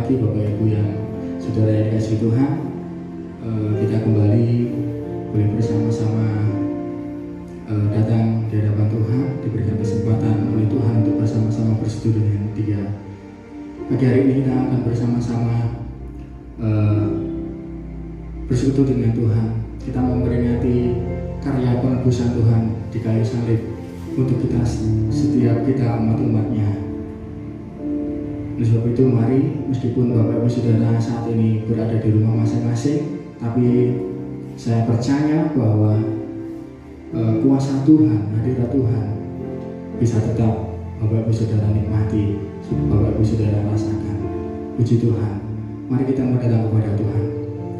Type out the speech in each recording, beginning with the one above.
memberkati Bapak Ibu yang saudara yang dikasihi Tuhan. Kita kembali boleh bersama-sama datang di hadapan Tuhan, diberikan kesempatan oleh Tuhan untuk bersama-sama bersekutu dengan Dia. Pagi hari ini kita akan bersama-sama bersekutu dengan Tuhan. Kita memperingati karya penebusan Tuhan di kayu salib untuk kita setiap kita umat-umatnya. Oleh sebab itu mari, meskipun Bapak Ibu Saudara saat ini berada di rumah masing-masing, tapi saya percaya bahwa kuasa Tuhan, hadirat Tuhan bisa tetap Bapak Ibu Saudara nikmati, Bapak Ibu Saudara rasakan. Puji Tuhan. Mari kita datang kepada Tuhan.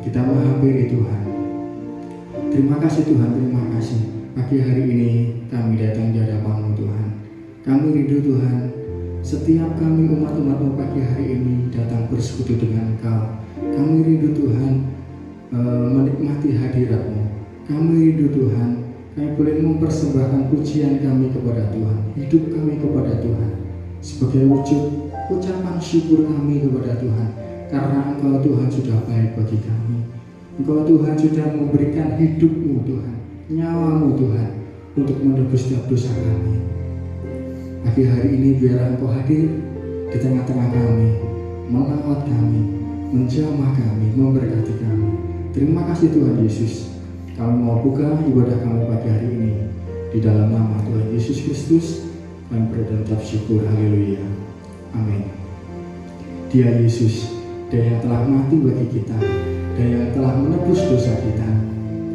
Kita menghampiri Tuhan. Terima kasih Tuhan, terima kasih. Pagi hari ini kami datang di hadapan-Mu Tuhan. Kami rindu Tuhan, setiap kami umat-umat-Mu pagi hari ini datang bersekutu dengan Engkau. Kami rindu Tuhan menikmati hadirat-Mu. Kami rindu Tuhan, kami boleh mempersembahkan pujian kami kepada Tuhan, hidup kami kepada Tuhan, sebagai wujud ucapan syukur kami kepada Tuhan, karena Engkau Tuhan sudah baik bagi kami. Engkau Tuhan sudah memberikan hidup-Mu Tuhan, nyawa-Mu Tuhan, untuk menebus setiap dosa kami. Pagi hari ini biarlah Engkau hadir di tengah-tengah kami, melawat kami, menjamah kami, memberkati kami. Terima kasih Tuhan Yesus. Kami mau buka ibadah kami pagi hari ini di dalam nama Tuhan Yesus Kristus. Kami berucap syukur, haleluya, amin. Dia Yesus, Dia yang telah mati bagi kita, Dia yang telah menebus dosa kita.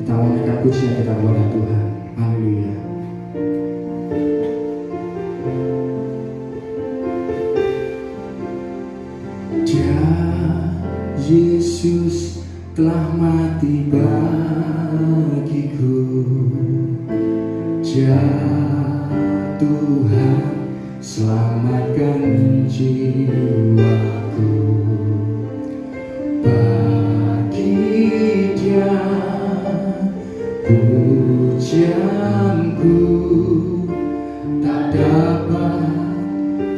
Kita menaikkan pujian kita kepada Tuhan, haleluya. Dia Yesus telah mati bagiku. Dia Tuhan selamatkan jiwaku. Bagi Dia pujianku tak dapat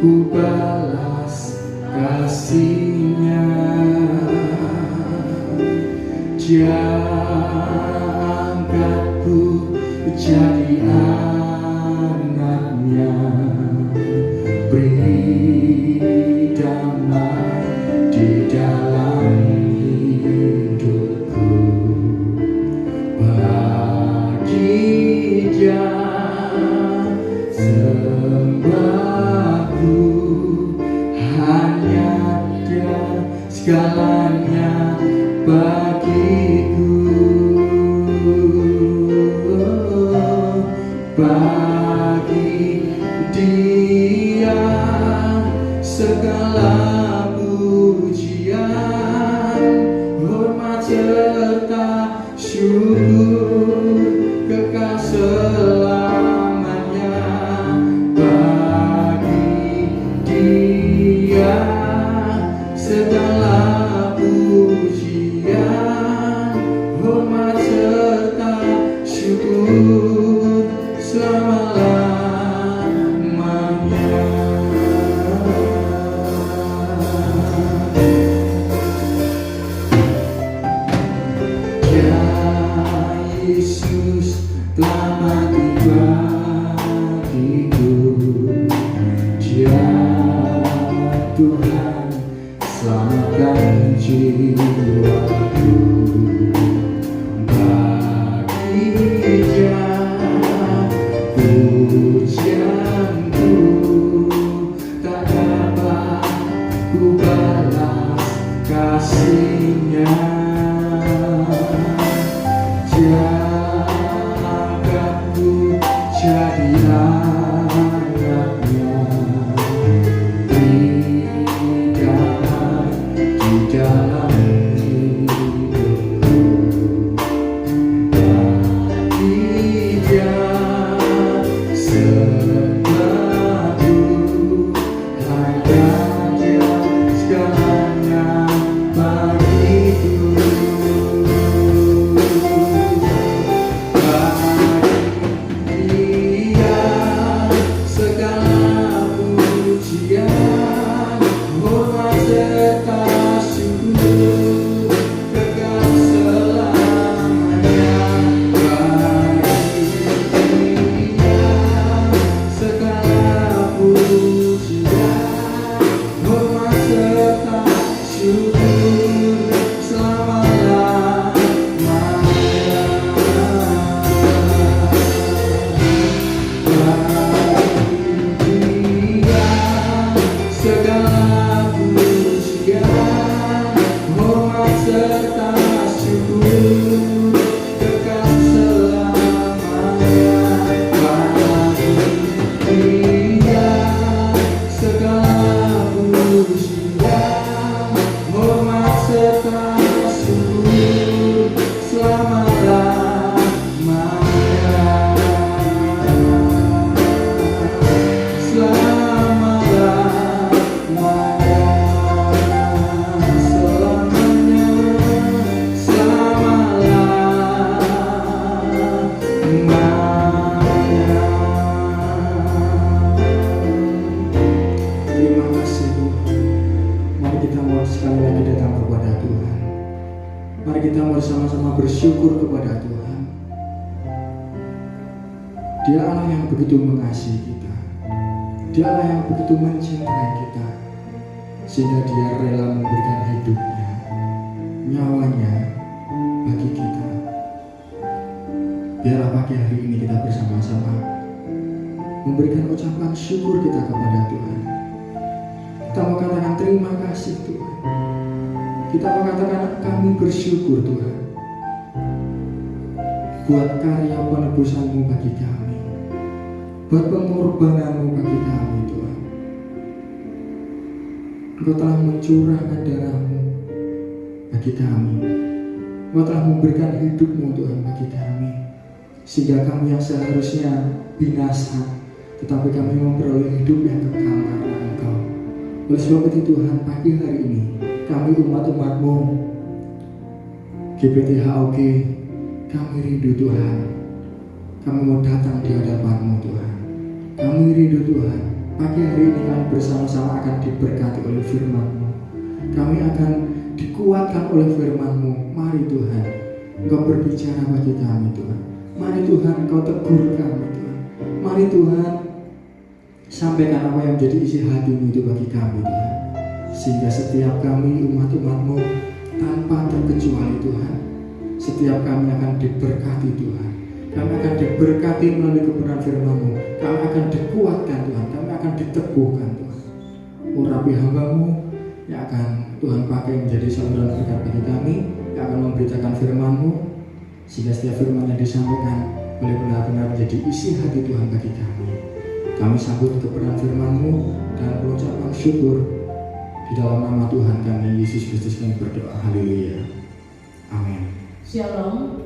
ku balas kasih-Nya. Dia angkatku jadi anak-Nya, beri damai di dalam hidupku. Bagi Dia sembahku, hanya Dia segalanya bagiku. Bagi Dia segala pujian, hormat serta syukur kekal selamanya. Bagi Dia segala pujian, hormat serta syukur selama-lamanya. Ya Yesus telah mati bagiku. Dia Tuhan selamatkan jiwaku. Bagi Dia pujianku tak dapat ku balas kasih-Nya. Dia angkatku jadi anak-Nya, beri damai di dalam hidupku. Bagi Dia sembahku, hanya Dia segalanya bagiku. Bagi Dia Dia Allah yang begitu mengasihi kita. Dia Allah yang begitu mencintai kita, sehingga Dia rela memberikan hidupnya, nyawanya bagi kita. Biarlah pagi hari ini kita bersama-sama memberikan ucapan syukur kita kepada Tuhan. Kita mau katakan terima kasih Tuhan. Kita mau katakan kami bersyukur Tuhan buat karya penebusan-Mu bagi kami, buat pengorbanan-Mu bagi kami Tuhan. Engkau telah mencurahkan darah-Mu bagi kami. Engkau telah memberikan hidup-Mu Tuhan bagi kami, sehingga kami yang seharusnya binasa, tetapi kami memperoleh hidup yang kekal karena Engkau. Oleh sebab itu Tuhan, pagi hari ini kami umat-umat-Mu GPTHOG, kami rindu Tuhan. Kami mau datang di hadapan-Mu Tuhan. Kami rindu Tuhan. Pagi hari ini kami bersama-sama akan diberkati oleh firman-Mu. Kami akan dikuatkan oleh firman-Mu. Mari Tuhan, Engkau berbicara bagi kami Tuhan. Mari Tuhan, Engkau tegur kami Tuhan. Mari Tuhan, sampaikan apa yang menjadi isi hati-Mu itu bagi kami Tuhan, sehingga setiap kami umat-umat-Mu tanpa terkecuali Tuhan, setiap kami akan diberkati Tuhan. Kami akan diberkati melalui kebenaran firman-Mu. Kami akan dikuatkan Tuhan. Kami akan diteguhkan Tuhan. Urapi hamba-Mu yang akan Tuhan pakai menjadi saluran berkat bagi kami, yang akan memberitakan firman-Mu, sehingga setiap firman yang disampaikan boleh benar-benar menjadi isi hati Tuhan bagi kami. Kami sambut kebenaran firman-Mu dan pengucapan syukur di dalam nama Tuhan kami Yesus Kristus kami berdoa. Haleluya. Amin. Shalom.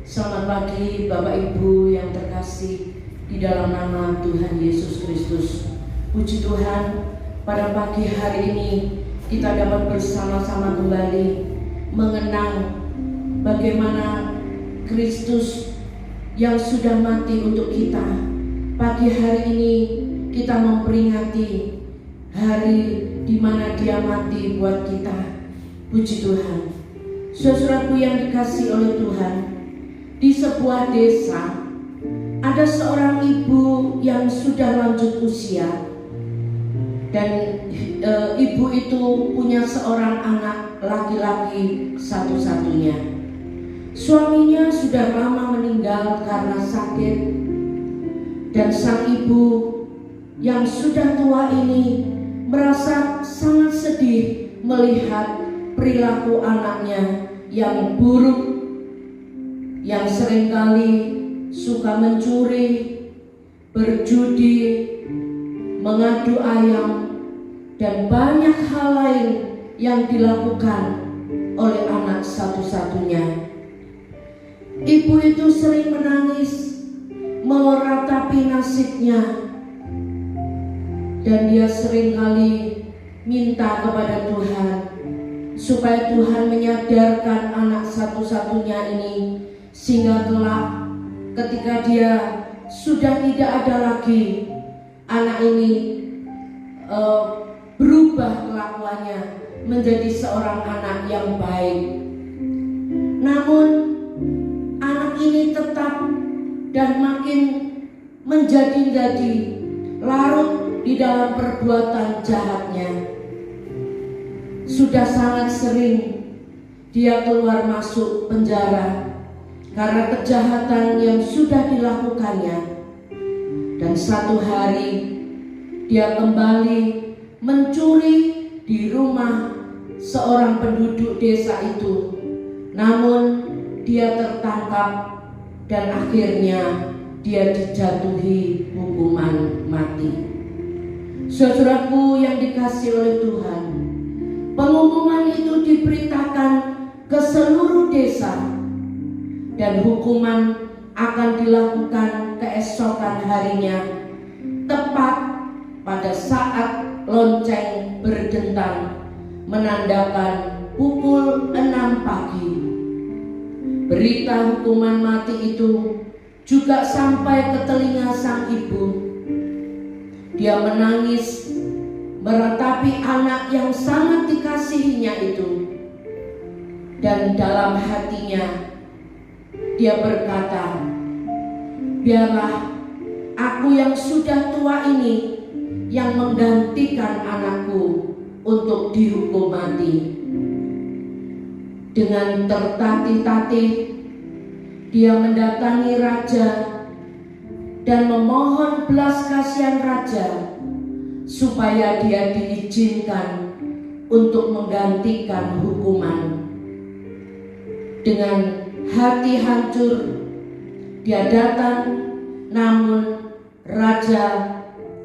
Selamat pagi Bapak Ibu yang terkasih di dalam nama Tuhan Yesus Kristus. Puji Tuhan, pada pagi hari ini kita dapat bersama-sama kembali mengenang bagaimana Kristus yang sudah mati untuk kita. Pagi hari ini kita memperingati hari di mana Dia mati buat kita. Puji Tuhan. Saudaraku yang dikasihi oleh Tuhan, di sebuah desa ada seorang ibu yang sudah lanjut usia, dan ibu itu punya seorang anak laki-laki satu-satunya. Suaminya sudah lama meninggal karena sakit, dan sang ibu yang sudah tua ini merasa sangat sedih melihat perilaku anaknya yang buruk, yang seringkali suka mencuri, berjudi, mengadu ayam, dan banyak hal lain yang dilakukan oleh anak satu-satunya. Ibu itu sering menangis meratapi nasibnya, dan dia seringkali minta kepada Tuhan supaya Tuhan menyadarkan anak satu-satunya ini, sehingga kelak ketika dia sudah tidak ada lagi, anak ini berubah kelakuannya menjadi seorang anak yang baik. Namun anak ini tetap dan makin menjadi-jadi larut di dalam perbuatan jahatnya. Sudah sangat sering dia keluar masuk penjara karena kejahatan yang sudah dilakukannya. Dan satu hari dia kembali mencuri di rumah seorang penduduk desa itu. Namun dia tertangkap dan akhirnya dia dijatuhi hukuman mati. Saudaraku yang dikasihi oleh Tuhan, pengumuman itu diberitakan ke seluruh desa, dan hukuman akan dilakukan keesokan harinya, tepat pada saat lonceng berdentang menandakan pukul 6 pagi. Berita hukuman mati itu juga sampai ke telinga sang ibu. Dia menangis meratapi anak yang sangat dikasihinya itu, dan dalam hatinya dia berkata, biarlah aku yang sudah tua ini yang menggantikan anakku untuk dihukum mati. Dengan tertatih-tatih dia mendatangi raja dan memohon belas kasihan raja supaya dia diizinkan untuk menggantikan hukuman. Dengan hati hancur dia datang, namun raja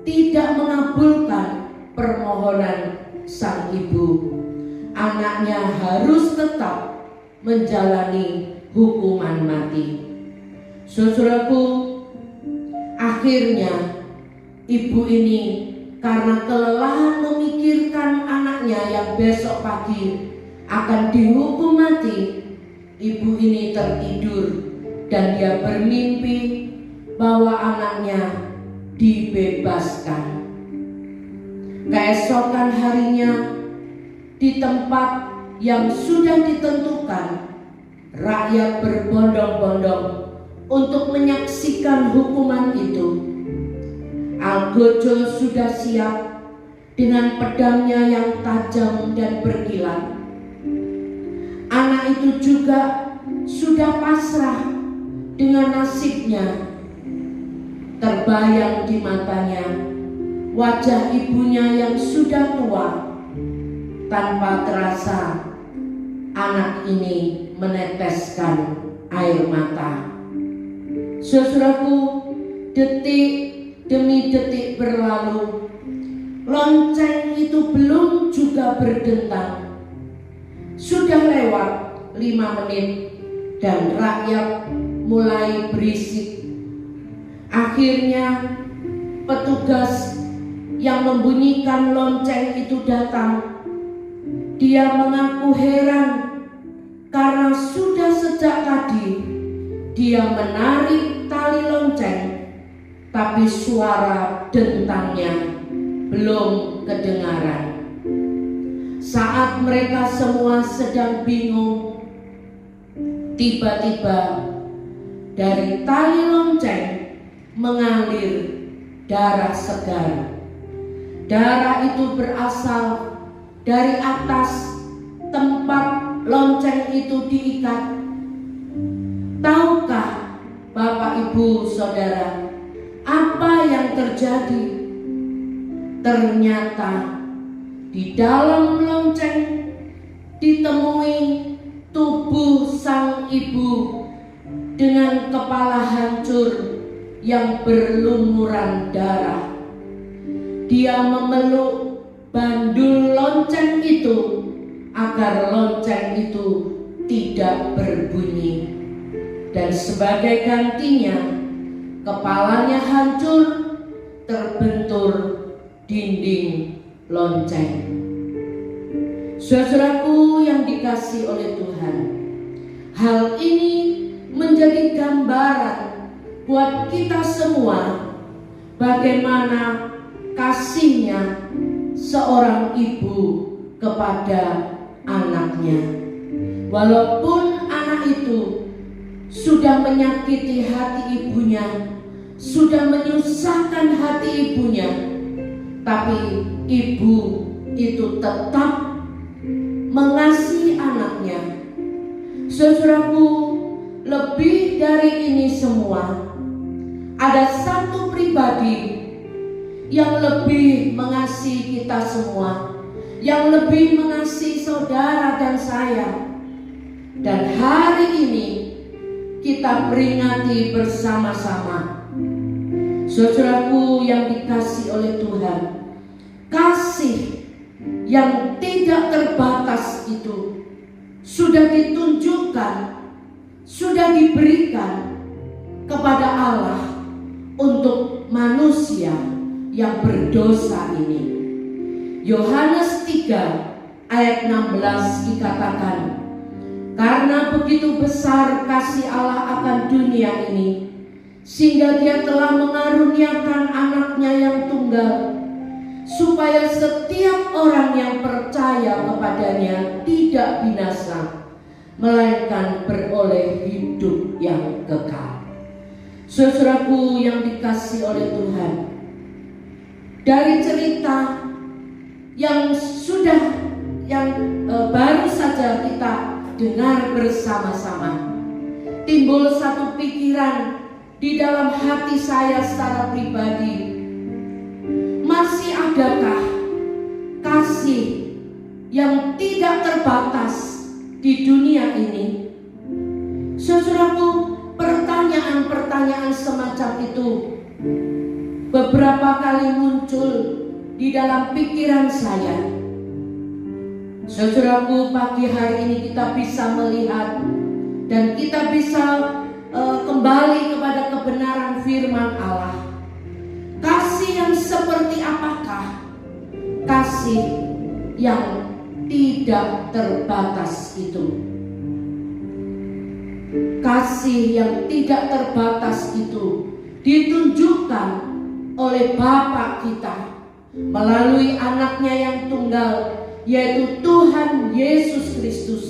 tidak mengabulkan permohonan sang ibu. Anaknya harus tetap menjalani hukuman mati. Saudaraku, akhirnya ibu ini karena kelelahan memikirkan anaknya yang besok pagi akan dihukum mati, ibu ini tertidur dan dia bermimpi bahwa anaknya dibebaskan. Keesokan harinya, di tempat yang sudah ditentukan, rakyat berbondong-bondong untuk menyaksikan hukuman itu. Algojo sudah siap dengan pedangnya yang tajam dan berkilat. Anak itu juga sudah pasrah dengan nasibnya. Terbayang di matanya wajah ibunya yang sudah tua. Tanpa terasa anak ini meneteskan air mata. Saudaraku, detik demi detik berlalu, lonceng itu belum juga berdentang. Sudah lewat 5 menit dan rakyat mulai berisik. Akhirnya petugas yang membunyikan lonceng itu datang. Dia mengaku heran karena sudah sejak tadi dia menarik tali lonceng, tapi suara dentangnya belum kedengaran. Saat mereka semua sedang bingung, tiba-tiba dari tali lonceng mengalir darah segar. Darah itu berasal dari atas tempat lonceng itu diikat. Tahukah Bapak, Ibu, Saudara, apa yang terjadi? Ternyata di dalam lonceng ditemui tubuh sang ibu dengan kepala hancur yang berlumuran darah. Dia memeluk bandul lonceng itu agar lonceng itu tidak berbunyi, dan sebagai gantinya kepalanya hancur terbentur dinding lonceng. Saudaraku yang dikasihi oleh Tuhan, hal ini menjadi gambaran buat kita semua bagaimana kasihnya seorang ibu kepada anaknya. Walaupun anak itu sudah menyakiti hati ibunya, sudah menyusahkan hati ibunya, tapi ibu itu tetap mengasihi anaknya. Saudaraku, lebih dari ini semua, ada satu pribadi yang lebih mengasihi kita semua, yang lebih mengasihi saudara dan saya. Dan hari ini kita peringati bersama-sama. Saudaraku yang dikasihi oleh Tuhan, kasih yang tidak terbatas itu sudah ditunjukkan, sudah diberikan kepada Allah untuk manusia yang berdosa ini. Yohanes 3 ayat 16 dikatakan, karena begitu besar kasih Allah akan dunia ini, sehingga Dia telah mengaruniakan anaknya yang tunggal, supaya setiap orang yang percaya kepadanya tidak binasa, melainkan beroleh hidup yang kekal. Saudaraku yang dikasihi oleh Tuhan, dari cerita yang baru saja kita dengar bersama-sama, timbul satu pikiran di dalam hati saya secara pribadi. Masih adakah kasih yang tidak terbatas di dunia ini? Saudaraku, pertanyaan-pertanyaan semacam itu beberapa kali muncul di dalam pikiran saya. Saudaraku, pagi hari ini kita bisa melihat dan kita bisa kembali kepada kebenaran firman Allah. Kasih yang seperti apakah? Kasih yang tidak terbatas itu. Kasih yang tidak terbatas itu ditunjukkan oleh Bapa kita melalui anaknya yang tunggal, yaitu Tuhan Yesus Kristus,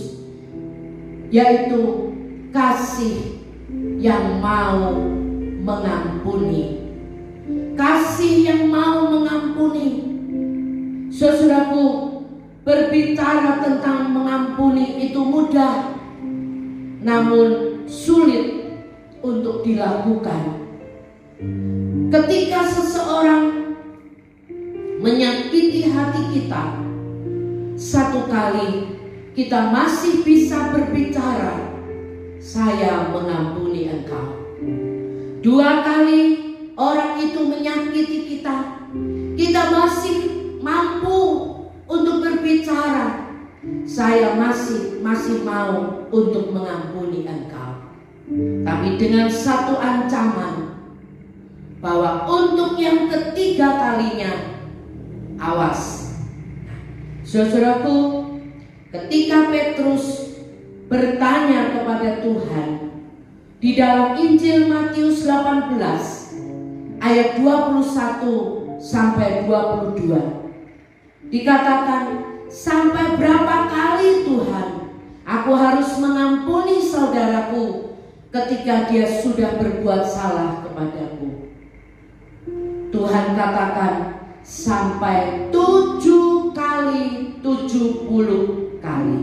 yaitu kasih yang mau mengampuni. Kasih yang mau mengampuni. Saudaraku, berbicara tentang mengampuni itu mudah, namun sulit untuk dilakukan. Ketika seseorang menyakiti hati kita, satu kali kita masih bisa berbicara, saya mengampuni engkau. Dua kali orang itu menyakiti kita, kita masih mampu untuk berbicara, saya masih mau untuk mengampuni engkau. Tapi dengan satu ancaman, bahwa untuk yang ketiga kalinya, awas. Saudaraku, ketika Petrus bertanya kepada Tuhan di dalam Injil Matius 18 ayat 21 sampai 22, dikatakan, sampai berapa kali Tuhan aku harus mengampuni saudaraku ketika dia sudah berbuat salah kepadaku? Tuhan katakan sampai 7 kali 70 kali,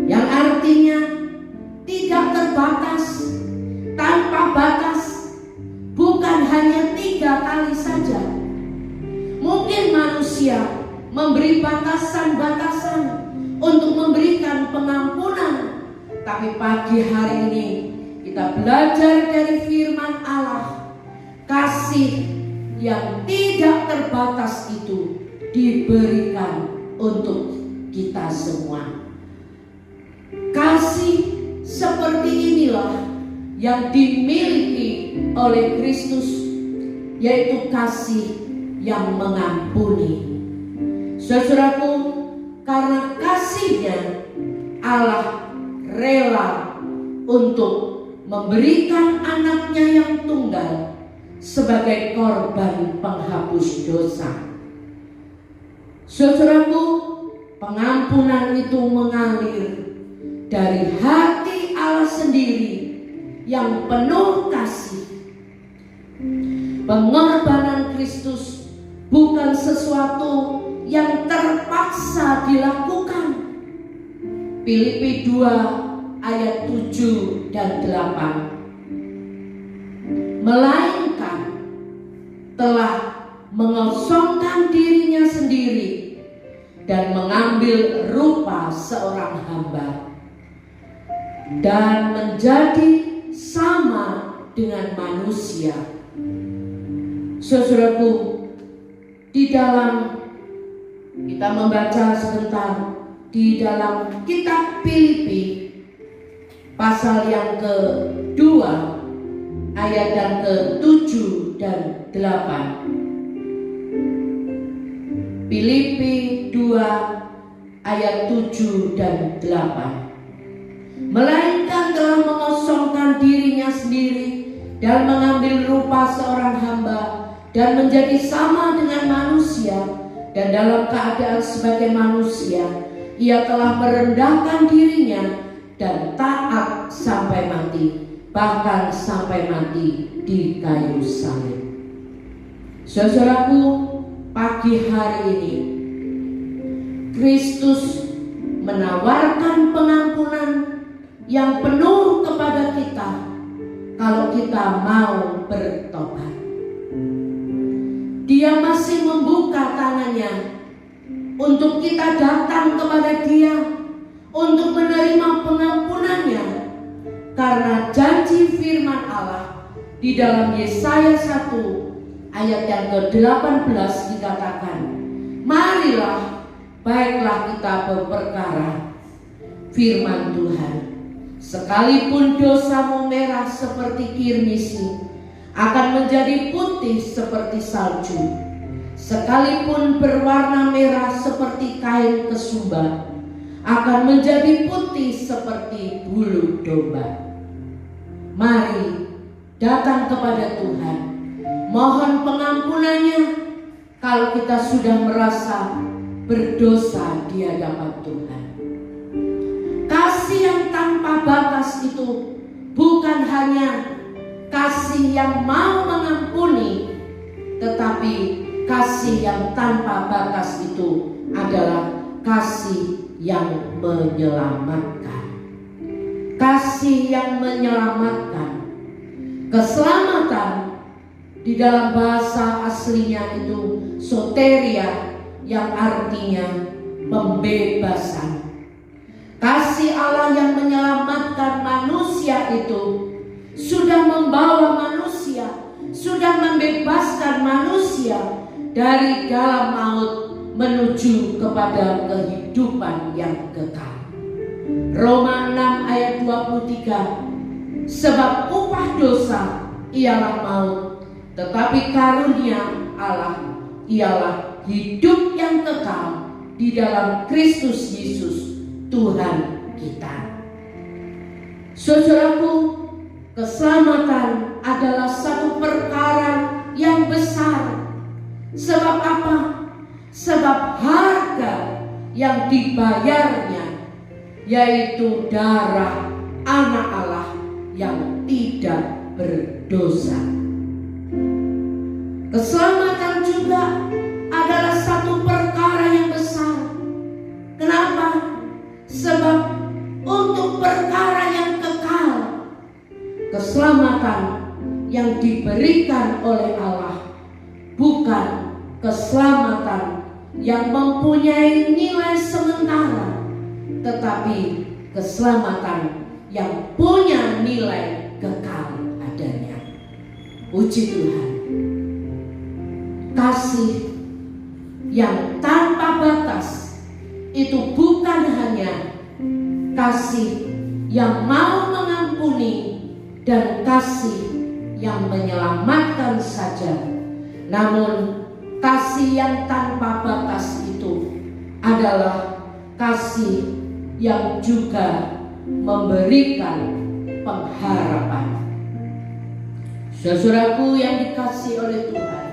yang artinya tidak terbatas, tanpa batas. Bukan hanya 3 kali saja. Mungkin manusia memberi batasan-batasan untuk memberikan pengampunan, tapi pagi hari ini kita belajar dari firman Allah, kasih yang tidak terbatas itu diberikan untuk kita semua. Kasih seperti inilah yang dimiliki oleh Kristus, yaitu kasih yang mengampuni. Saudaraku, karena kasihnya Allah rela untuk memberikan anaknya yang tunggal sebagai korban penghapus dosa. Saudaraku, pengampunan itu mengalir dari hati Allah sendiri yang penuh kasih. Pengorbanan Kristus bukan sesuatu yang terpaksa dilakukan. Filipi 2 ayat 7 dan 8. Melainkan telah mengosongkan dirinya sendiri dan mengambil rupa seorang hamba dan menjadi sama dengan manusia. Saudaraku, di dalam kita membaca sebentar di dalam kitab Filipi pasal yang kedua ayat yang ke-7 dan 8. Filipi 2 ayat 7 dan 8. Melainkan telah mengosongkan dirinya sendiri dan mengambil rupa seorang hamba dan menjadi sama dengan manusia, dan dalam keadaan sebagai manusia ia telah merendahkan dirinya dan taat sampai mati, bahkan sampai mati di kayu salib. Saudaraku, pagi hari ini Kristus menawarkan pengampunan yang penuh kepada kita kalau kita mau bertobat. Dia masih membuka tangannya untuk kita datang kepada Dia untuk menerima pengampunannya, karena janji firman Allah di dalam Yesaya 1 ayat yang ke-18 dikatakan, marilah baiklah kita berperkara. Firman Tuhan, sekalipun dosamu merah seperti kirmisi, akan menjadi putih seperti salju. Sekalipun berwarna merah seperti kain kesumba, akan menjadi putih seperti bulu domba. Mari datang kepada Tuhan, mohon pengampunannya kalau kita sudah merasa berdosa di hadapan Tuhan. Kasih yang tanpa batas itu bukan hanya kasih yang mau mengampuni, tetapi kasih yang tanpa batas itu adalah kasih yang menyelamatkan. Kasih yang menyelamatkan. Keselamatan di dalam bahasa aslinya itu soteria, yang artinya pembebasan. Kasih Allah yang menyelamatkan manusia itu sudah membawa manusia, sudah membebaskan manusia dari dalam maut menuju kepada kehidupan yang kekal. Roma 6 ayat 23, sebab upah dosa ialah maut, tetapi karunia Allah ialah hidup yang kekal di dalam Kristus Yesus Tuhan kita. Saudaraku, keselamatan adalah satu perkara yang besar. Sebab apa? Sebab harga yang dibayarnya yaitu darah anak Allah yang tidak berdosa. Keselamatan juga adalah satu perkara yang besar. Kenapa? Sebab untuk perkara yang kekal, keselamatan yang diberikan oleh Allah bukan keselamatan yang mempunyai nilai sementara, tetapi keselamatan yang punya nilai kekal adanya. Puji Tuhan. Kasih yang tanpa batas itu bukan hanya kasih yang mau mengampuni dan kasih yang menyelamatkan saja, namun kasih yang tanpa batas itu adalah kasih yang juga memberikan pengharapan. Saudaraku yang dikasihi oleh Tuhan,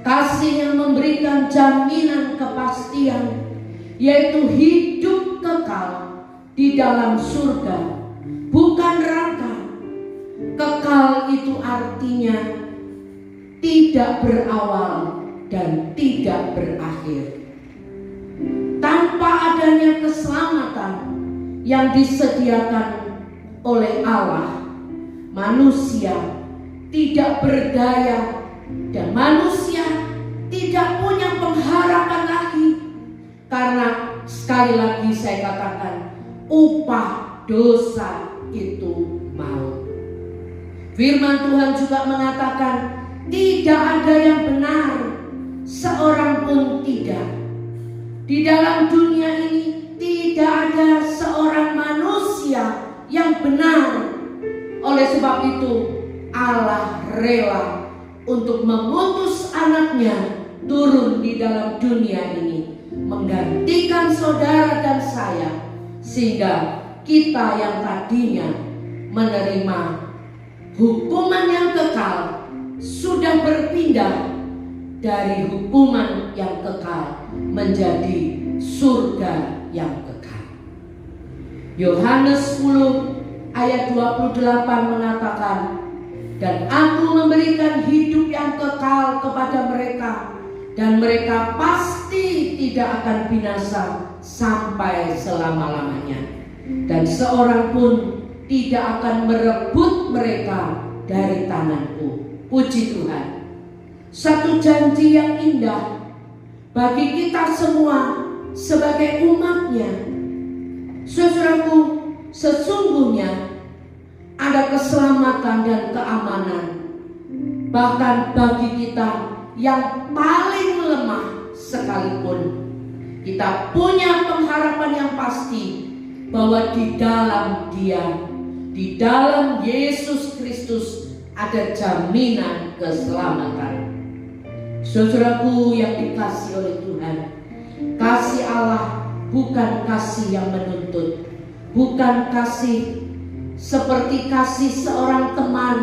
kasih yang memberikan jaminan kepastian, yaitu hidup kekal di dalam surga, bukan neraka. Kekal itu artinya tidak berawal dan tidak berakhir. Tanpa adanya keselamatan yang disediakan oleh Allah, manusia tidak berdaya dan manusia tidak punya pengharapan lagi. Karena sekali lagi saya katakan, upah dosa itu maut. Firman Tuhan juga mengatakan, tidak ada yang benar, seorang pun tidak. Di dalam dunia ini tidak ada seorang manusia yang benar. Oleh sebab itu Allah rela untuk mengutus anaknya turun di dalam dunia ini, menggantikan saudara dan saya, sehingga kita yang tadinya menerima hukuman yang kekal sudah berpindah dari hukuman yang kekal menjadi surga yang kekal. Yohanes 10 ayat 28 mengatakan, dan aku memberikan hidup yang kekal kepada mereka, dan mereka pasti tidak akan binasa sampai selama-lamanya, dan seorang pun tidak akan merebut mereka dari tanganku. Puji Tuhan. Satu janji yang indah bagi kita semua sebagai umatnya. Saudaraku, sesungguhnya ada keselamatan dan keamanan bahkan bagi kita yang paling lemah sekalipun. Kita punya pengharapan yang pasti bahwa di dalam Dia, di dalam Yesus Kristus ada jaminan keselamatan. Saudaraku yang dikasihi oleh Tuhan, kasih Allah bukan kasih yang menuntut, bukan kasih seperti kasih seorang teman,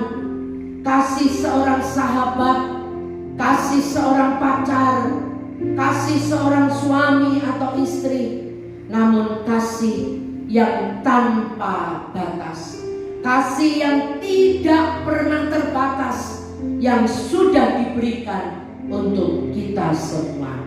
kasih seorang sahabat, kasih seorang pacar, kasih seorang suami atau istri, namun kasih yang tanpa batas, kasih yang tidak pernah terbatas, yang sudah diberikan untuk kita semua.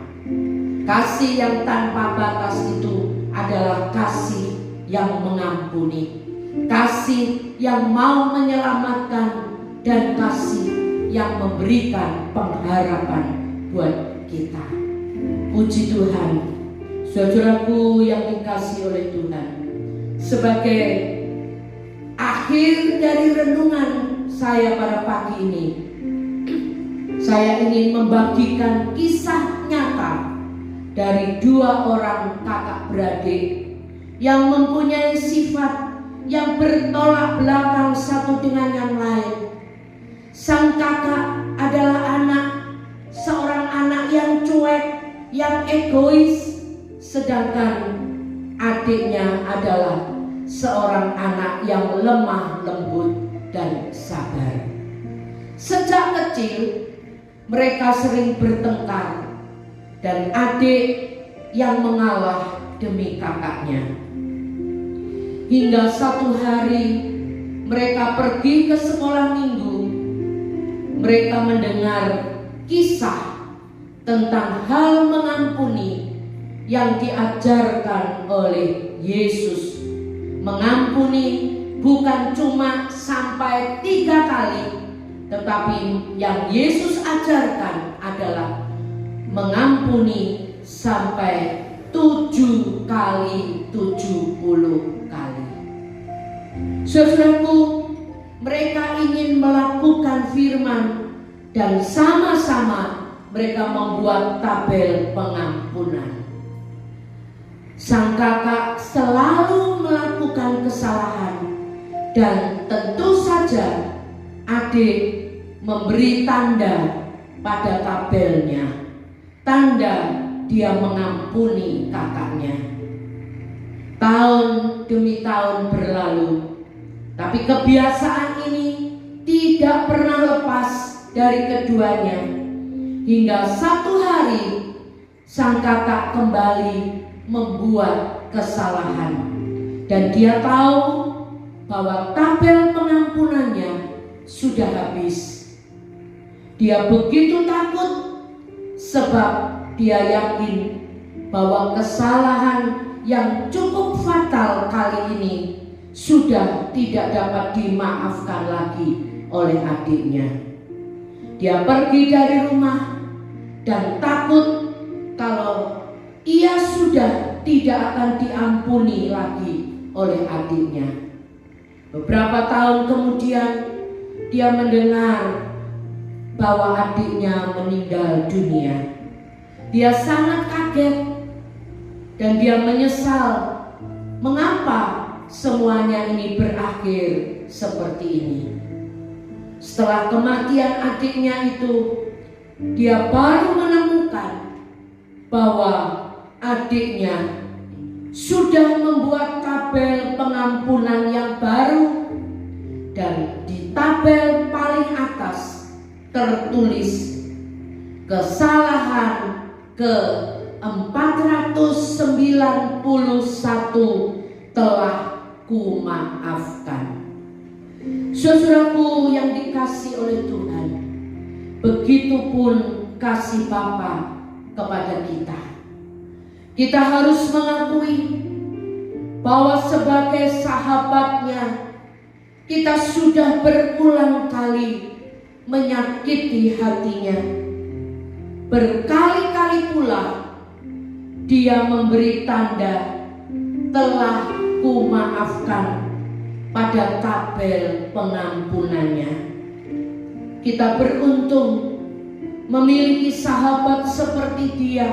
Kasih yang tanpa batas itu adalah kasih yang mengampuni, kasih yang mau menyelamatkan, dan kasih yang memberikan pengharapan buat kita. Puji Tuhan. Saudaraku yang dikasihi oleh Tuhan, sebagai akhir dari renungan saya pada pagi ini, saya ingin membagikan kisah nyata dari dua orang kakak beradik yang mempunyai sifat yang bertolak belakang satu dengan yang lain. Sang kakak adalah seorang anak yang cuek, yang egois, sedangkan adiknya adalah seorang anak yang lemah lembut dan sabar. Sejak kecil mereka sering bertengkar, dan adik yang mengalah demi kakaknya. Hingga satu hari mereka pergi ke sekolah minggu, mereka mendengar kisah tentang hal mengampuni yang diajarkan oleh Yesus. Mengampuni bukan cuma sampai 3 kali, tetapi yang Yesus ajarkan adalah mengampuni sampai 7 kali 70 kali. Saudaraku, mereka ingin melakukan firman dan sama-sama mereka membuat tabel pengampunan. Sang kakak selalu melakukan kesalahan, dan tentu saja adik memberi tanda pada tabelnya, tanda dia mengampuni kakaknya. Tahun demi tahun berlalu, tapi kebiasaan ini tidak pernah lepas dari keduanya. Hingga satu hari sang kakak kembali membuat kesalahan, dan dia tahu bahwa tabel pengampunannya sudah habis. Dia begitu takut sebab dia yakin bahwa kesalahan yang cukup fatal kali ini sudah tidak dapat dimaafkan lagi oleh adiknya. Dia pergi dari rumah dan takut kalau ia sudah tidak akan diampuni lagi oleh adiknya. Beberapa tahun kemudian dia mendengar bahwa adiknya meninggal dunia. Dia sangat kaget dan dia menyesal mengapa semuanya ini berakhir seperti ini. Setelah kematian adiknya itu, dia baru menemukan bahwa adiknya sudah membuat tabel pengampunan yang baru, dan di tabel paling atas tertulis kesalahan ke-491 telah kumaafkan. Saudaraku yang dikasih oleh Tuhan, begitupun kasih Bapa kepada kita. Kita harus mengakui bahwa sebagai sahabatnya kita sudah berulang kali menyakiti hatinya. Berkali-kali pula dia memberi tanda telah kumaafkan pada tabel pengampunannya. Kita beruntung memiliki sahabat seperti dia.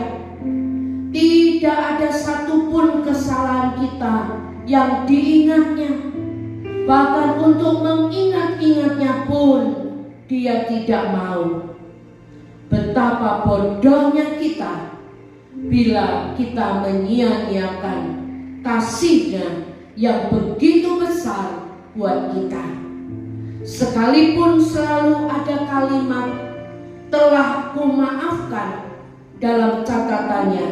Tidak ada satupun kesalahan kita yang diingatnya. Bahkan untuk mengingat-ingatnya pun dia tidak mau. Betapa bodohnya kita bila kita menyia-nyiakan kasihnya yang begitu besar buat kita. Sekalipun selalu ada kalimat telah kumaafkan dalam catatannya,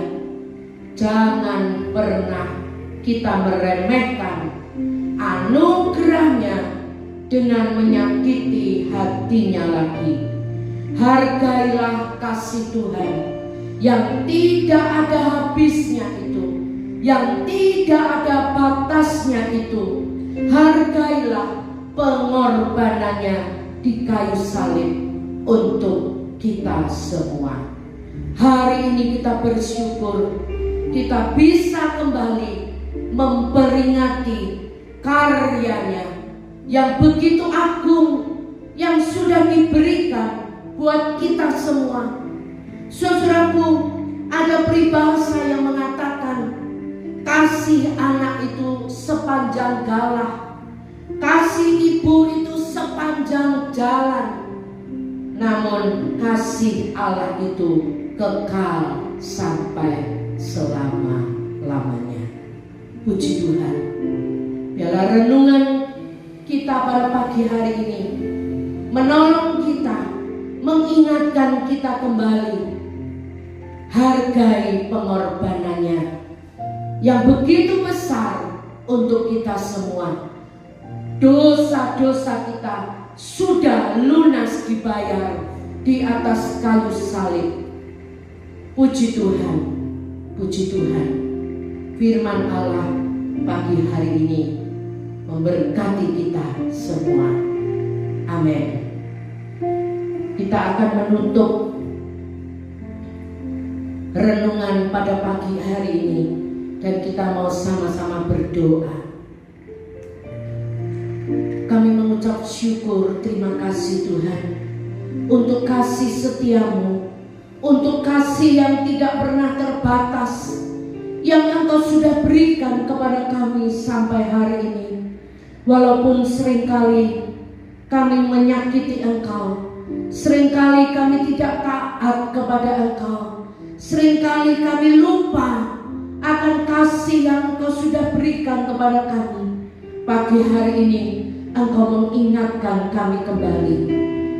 jangan pernah kita meremehkan anugerahnya dengan menyakiti hatinya lagi. Hargailah kasih Tuhan yang tidak ada habisnya itu, yang tidak ada batasnya itu. Hargailah pengorbanannya di kayu salib untuk kita semua. Hari ini kita bersyukur kita bisa kembali memperingati karyanya yang begitu agung yang sudah diberikan buat kita semua. Saudaraku, ada peribahasa yang mengatakan kasih anak itu sepanjang galah, kasih ibu itu sepanjang jalan, namun kasih Allah itu kekal sampai selama-lamanya. Puji Tuhan. Biarlah renungan kita pada pagi hari ini menolong kita, mengingatkan kita kembali. Hargai pengorbanannya yang begitu besar untuk kita semua. Dosa-dosa kita sudah lunas dibayar di atas kayu salib. Puji Tuhan, puji Tuhan. Firman Allah pagi hari ini memberkati kita semua. Amin. Kita akan menutup renungan pada pagi hari ini dan kita mau sama-sama berdoa. Kami mengucap syukur, terima kasih Tuhan untuk kasih setiamu, untuk kasih yang tidak pernah terbatas yang Engkau sudah berikan kepada kami sampai hari ini. Walaupun seringkali kami menyakiti Engkau, seringkali kami tidak taat kepada Engkau, seringkali kami lupa akan kasih yang Engkau sudah berikan kepada kami. Pagi hari ini Engkau mengingatkan kami kembali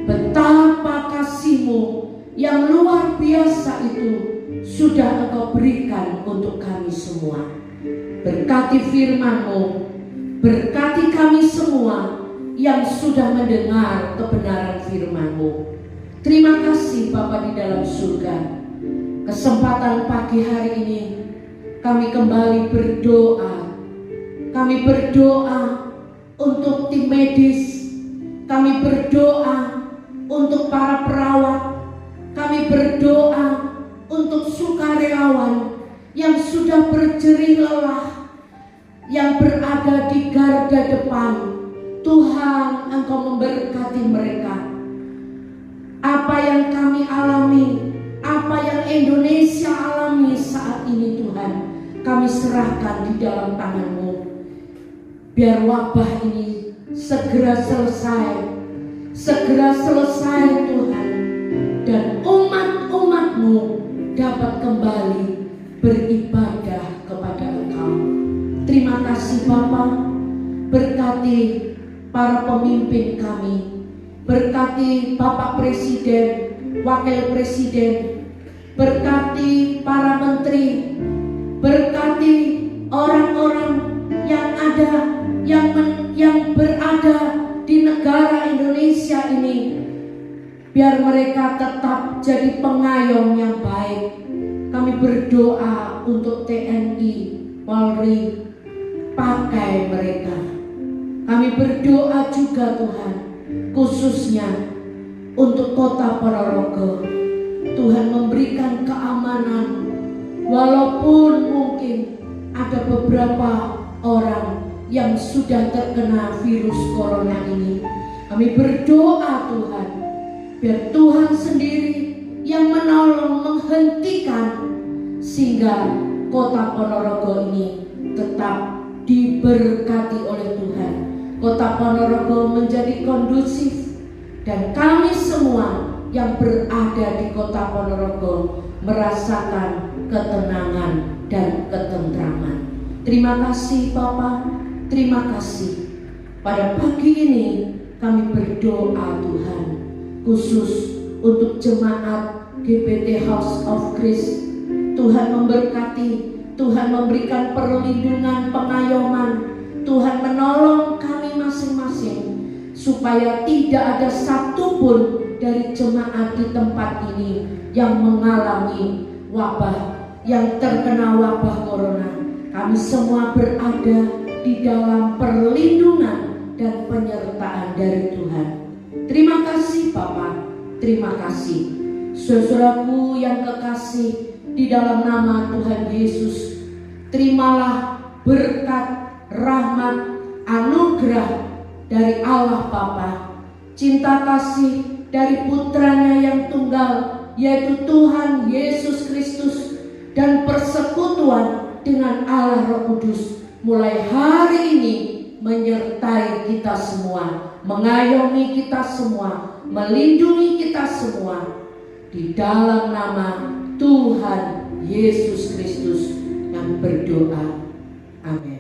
betapa kasih-Mu yang luar biasa itu sudah Engkau berikan untuk kami semua. Berkati firman-Mu, berkati kami semua yang sudah mendengar kebenaran firman-Mu. Terima kasih Bapa di dalam surga. Kesempatan pagi hari ini kami kembali berdoa. Kami berdoa untuk tim medis. Kami berdoa untuk para perawat. Kami berdoa untuk sukarelawan yang sudah berjerih lelah, yang berada di garda depan. Tuhan, Engkau memberkati mereka. Apa yang kami alami, apa yang Indonesia alami saat ini Tuhan, kami serahkan di dalam tangan-Mu. Biar wabah ini segera selesai Tuhan, dan umat-umat-Mu dapat kembali beribadah kepada Engkau. Terima kasih Bapa. Berkati para pemimpin kami, berkati Bapak Presiden, Wakil Presiden, berkati para menteri, berkati orang-orang yang ada yang berada di negara Indonesia ini, biar mereka tetap jadi pengayom yang baik. Kami berdoa untuk TNI, Polri, pakai mereka. Kami berdoa juga Tuhan, khususnya untuk Kota Ponorogo. Tuhan memberikan keamanan, walaupun mungkin ada beberapa orang yang sudah terkena virus corona ini. Kami berdoa Tuhan, biar Tuhan sendiri yang menolong, menghentikan, sehingga Kota Ponorogo ini tetap diberkati oleh Tuhan. Kota Ponorogo menjadi kondusif, dan kami semua yang berada di Kota Ponorogo merasakan ketenangan dan ketentraman. Terima kasih Bapa, terima kasih. Pada pagi ini kami berdoa Tuhan, khusus untuk jemaat GBT House of Christ. Tuhan memberkati, Tuhan memberikan perlindungan, pengayoman. Tuhan menolong kami masing-masing, supaya tidak ada satupun dari jemaat di tempat ini yang mengalami wabah, yang terkena wabah corona. Kami semua berada di dalam perlindungan dan penyertaan dari Tuhan. Terima kasih Bapa, terima kasih. Saudaraku yang kekasih di dalam nama Tuhan Yesus, terimalah berkat, rahmat, anugerah dari Allah Bapa, cinta kasih dari putranya yang tunggal, yaitu Tuhan Yesus Kristus, dan persekutuan dengan Allah Roh Kudus mulai hari ini menyertai kita semua, mengayomi kita semua, melindungi kita semua, di dalam nama Tuhan Yesus Kristus yang berdoa. Amin.